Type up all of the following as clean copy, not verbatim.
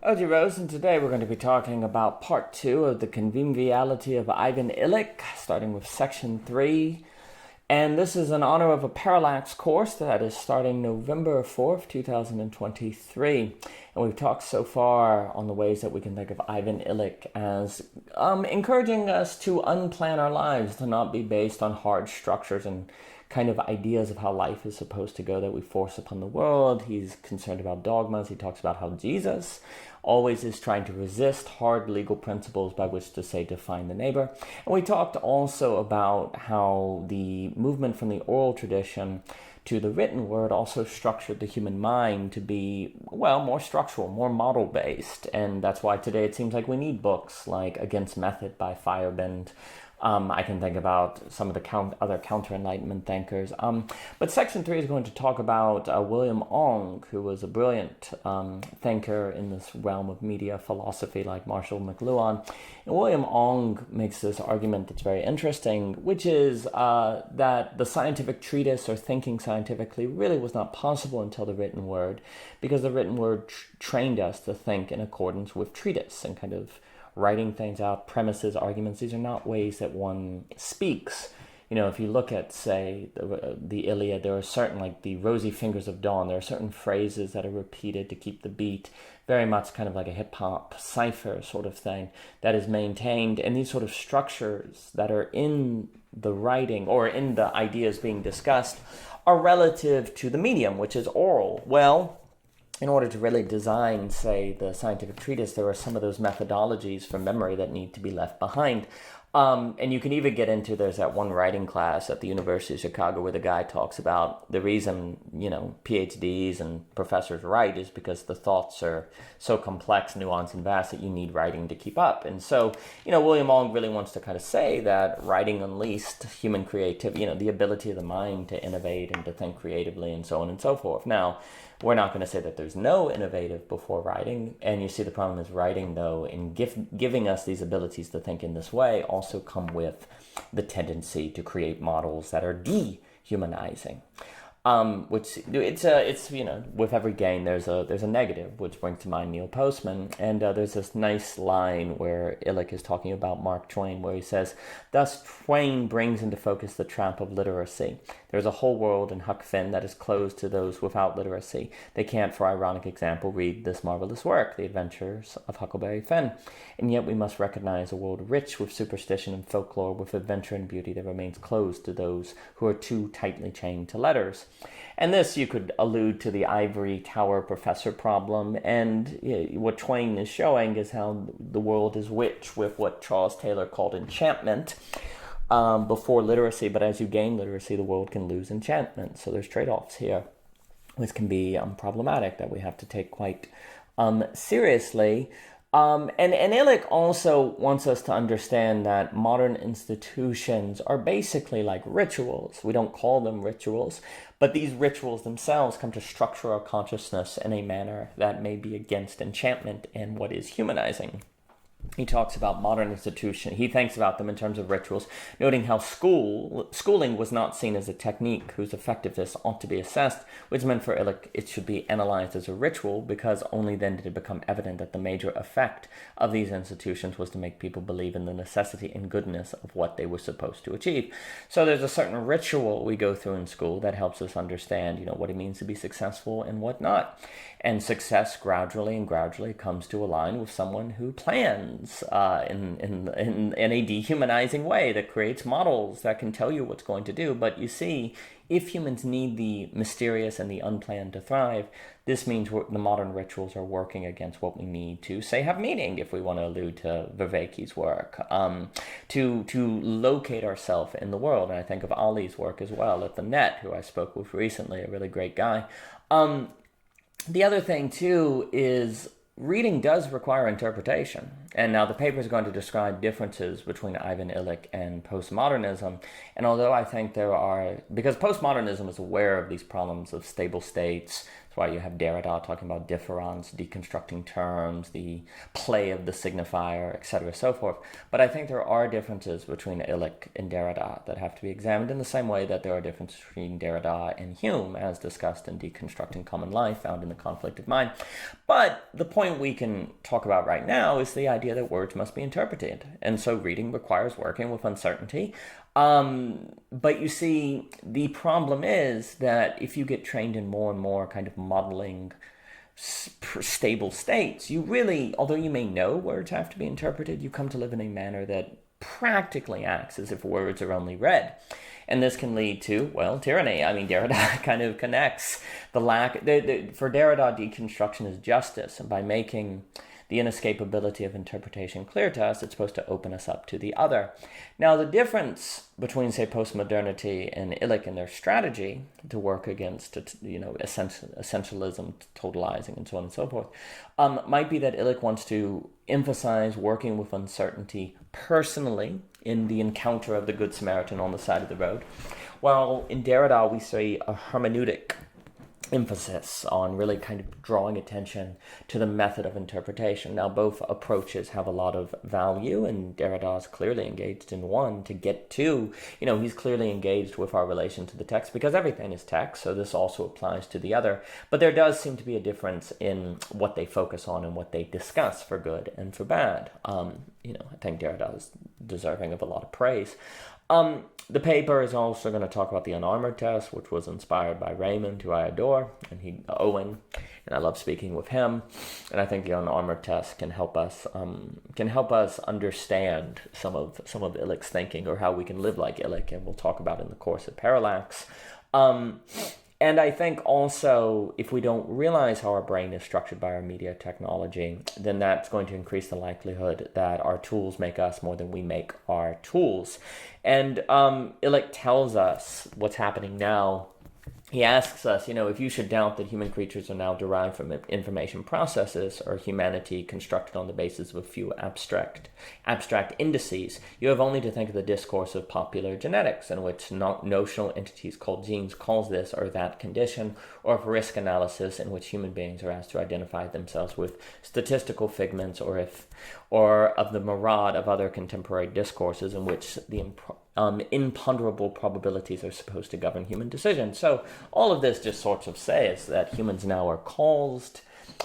Oji Rose, and today we're going to be talking about part 2 of the Conviviality of Ivan Illich, starting with section 3. And this is in honor of a parallax course that is starting November 4th, 2023. And we've talked so far on the ways that we can think of Ivan Illich as encouraging us to unplan our lives, to not be based on hard structures and kind of ideas of how life is supposed to go that we force upon the world. He's concerned about dogmas. He talks about how Jesus always is trying to resist hard legal principles by which to say define the neighbor. And we talked also about how the movement from the oral tradition to the written word also structured the human mind to be, well, more structural, more model-based. And that's why today it seems like we need books like Against Method by Feyerabend. I can think about some of the other counter-enlightenment thinkers. But section 3 is going to talk about William Ong, who was a brilliant thinker in this realm of media philosophy like Marshall McLuhan. And William Ong makes this argument that's very interesting, which is that the scientific treatise or thinking scientifically really was not possible until the written word, because the written word trained us to think in accordance with treatise and kind of writing things out, premises, arguments. These are not ways that one speaks. You know, if you look at, say, the Iliad, there are certain, like the rosy fingers of dawn, there are certain phrases that are repeated to keep the beat, very much kind of like a hip-hop cipher sort of thing that is maintained. And these sort of structures that are in the writing or in the ideas being discussed are relative to the medium, which is oral. Well, in order to really design, say, the scientific treatise, there are some of those methodologies for memory that need to be left behind. And you can even get into, there's that one writing class at the University of Chicago where the guy talks about the reason, PhDs and professors write is because the thoughts are so complex, nuanced, and vast that you need writing to keep up. And so, William Ong really wants to kind of say that writing unleashed human creativity, the ability of the mind to innovate and to think creatively and so on and so forth. Now, we're not going to say that there's no innovative before writing, and you see the problem is writing, though, in giving us these abilities to think in this way also come with the tendency to create models that are dehumanizing. Which it's with every gain there's a negative, which brings to mind Neil Postman, and there's this nice line where Illich is talking about Mark Twain, where he says, "Thus Twain brings into focus the trap of literacy. There's a whole world in Huck Finn that is closed to those without literacy. They can't, for ironic example, read this marvelous work, The Adventures of Huckleberry Finn. And yet we must recognize a world rich with superstition and folklore, with adventure and beauty that remains closed to those who are too tightly chained to letters." And this, you could allude to the ivory tower professor problem, and what Twain is showing is how the world is rich with what Charles Taylor called enchantment before literacy, but as you gain literacy, the world can lose enchantment. So there's trade-offs here, which can be problematic, that we have to take quite seriously. And Illich also wants us to understand that modern institutions are basically like rituals. We don't call them rituals, but these rituals themselves come to structure our consciousness in a manner that may be against enchantment and what is humanizing. He talks about modern institutions. He thinks about them in terms of rituals, noting how schooling was not seen as a technique whose effectiveness ought to be assessed, which meant for Illich it should be analyzed as a ritual, because only then did it become evident that the major effect of these institutions was to make people believe in the necessity and goodness of what they were supposed to achieve. So there's a certain ritual we go through in school that helps us understand, what it means to be successful and what not. And success gradually comes to align with someone who plans in a dehumanizing way that creates models that can tell you what's going to do. But you see, if humans need the mysterious and the unplanned to thrive, this means the modern rituals are working against what we need to, say, have meaning, if we want to allude to Vervaeke's work, to locate ourselves in the world. And I think of Ali's work as well at the Net, who I spoke with recently, a really great guy. The other thing, too, is reading does require interpretation. And now the paper is going to describe differences between Ivan Illich and postmodernism. And although I think because postmodernism is aware of these problems of stable states, that's why you have Derrida talking about difference, deconstructing terms, the play of the signifier, etc., so forth. But I think there are differences between Illich and Derrida that have to be examined in the same way that there are differences between Derrida and Hume, as discussed in Deconstructing Common Life, found in The Conflict of Mind. But the point we can talk about right now is the idea that words must be interpreted. And so reading requires working with uncertainty. But you see, the problem is that if you get trained in more and more kind of modeling stable states, you really, although you may know words have to be interpreted, you come to live in a manner that practically acts as if words are only read. And this can lead to, well, tyranny. I mean, Derrida kind of connects for Derrida, deconstruction is justice. And by making the inescapability of interpretation clear to us, it's supposed to open us up to the other. Now, the difference between, say, postmodernity and Illich and their strategy to work against, essentialism, totalizing, and so on and so forth, might be that Illich wants to emphasize working with uncertainty personally in the encounter of the Good Samaritan on the side of the road, while in Derrida we see a hermeneutic emphasis on really kind of drawing attention to the method of interpretation. Now, both approaches have a lot of value, and Derrida is clearly engaged in one to get to, he's clearly engaged with our relation to the text because everything is text, so this also applies to the other. But there does seem to be a difference in what they focus on and what they discuss for good and for bad. I think Derrida is deserving of a lot of praise. The paper is also going to talk about the unarmored test, which was inspired by Raymond, who I adore, and Owen, and I love speaking with him. And I think the unarmored test can help us understand some of Illich's thinking, or how we can live like Illich, and we'll talk about in the course of Parallax. And I think also, if we don't realize how our brain is structured by our media technology, then that's going to increase the likelihood that our tools make us more than we make our tools. And Illich tells us what's happening now. He asks us, if you should doubt that human creatures are now derived from information processes, or humanity constructed on the basis of a few abstract indices, you have only to think of the discourse of popular genetics, in which notional entities called genes calls this or that condition, or of risk analysis, in which human beings are asked to identify themselves with statistical figments, or of the mirage of other contemporary discourses, in which the imponderable probabilities are supposed to govern human decisions. So all of this just sorts of says that humans now are caused,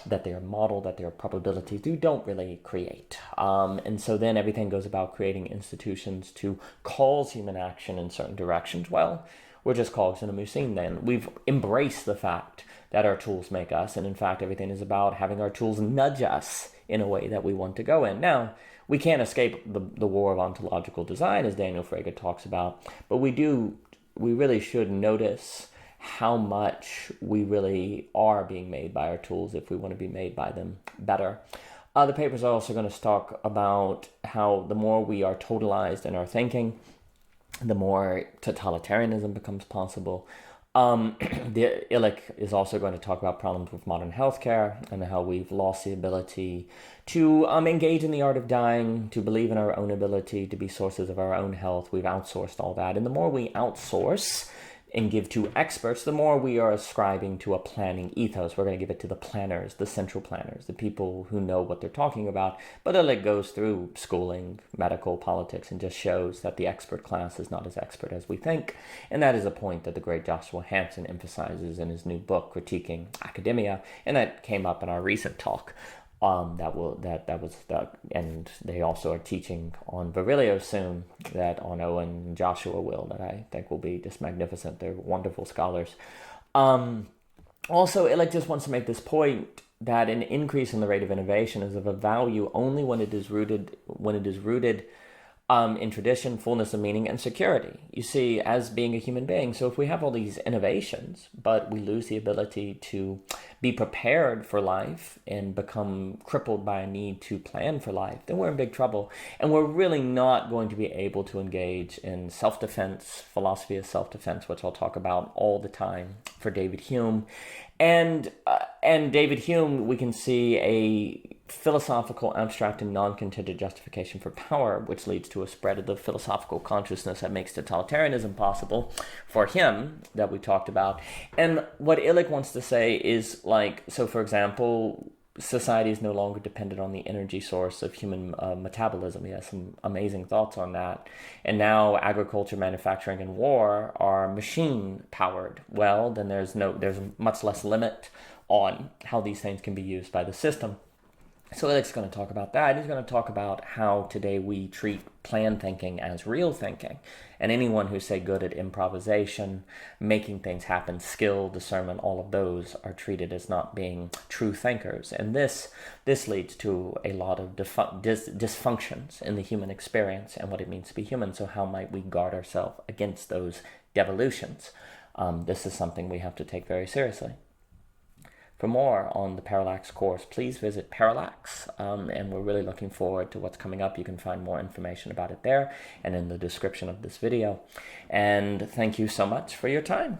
that they are modeled, that they are probabilities you don't really create. And so then everything goes about creating institutions to cause human action in certain directions. Well, we're just cogs in a machine then. We've embraced the fact that our tools make us, and in fact everything is about having our tools nudge us in a way that we want to go in. Now, we can't escape the war of ontological design, as Daniel Frege talks about, but we really should notice how much we really are being made by our tools if we want to be made by them better. The paper is also going to talk about how the more we are totalized in our thinking, the more totalitarianism becomes possible. The Illich is also going to talk about problems with modern healthcare and how we've lost the ability to engage in the art of dying, to believe in our own ability to be sources of our own health. We've outsourced all that. And the more we outsource and give to experts, the more we are ascribing to a planning ethos. We're going to give it to the planners, the central planners, the people who know what they're talking about. But Illich goes through schooling, medical, politics, and just shows that the expert class is not as expert as we think. And that is a point that the great Joshua Hampson emphasizes in his new book, Critiquing Academia, and that came up in our recent talk. And they also are teaching on Virilio soon, that on Owen and Joshua will, that I think will be just magnificent. They're wonderful scholars. Also, Illich just wants to make this point that an increase in the rate of innovation is of a value only when it is rooted in tradition, fullness of meaning, and security. You see, as being a human being, so if we have all these innovations, but we lose the ability to be prepared for life and become crippled by a need to plan for life, then we're in big trouble. And we're really not going to be able to engage in self-defense, philosophy of self-defense, which I'll talk about all the time for David Hume. And David Hume, we can see philosophical, abstract, and non-contingent justification for power, which leads to a spread of the philosophical consciousness that makes totalitarianism possible for him, that we talked about. And what Illich wants to say is, like, so for example, society is no longer dependent on the energy source of human metabolism. He has some amazing thoughts on that. And now agriculture, manufacturing, and war are machine powered. Well, then there's much less limit on how these things can be used by the system. So Illich's going to talk about that. He's going to talk about how today we treat planned thinking as real thinking. And anyone who's, say, good at improvisation, making things happen, skill, discernment, all of those are treated as not being true thinkers. And this leads to a lot of dysfunctions in the human experience and what it means to be human. So how might we guard ourselves against those devolutions? This is something we have to take very seriously. For more on the Parallax course, please visit Parallax, and we're really looking forward to what's coming up. You can find more information about it there and in the description of this video. And thank you so much for your time.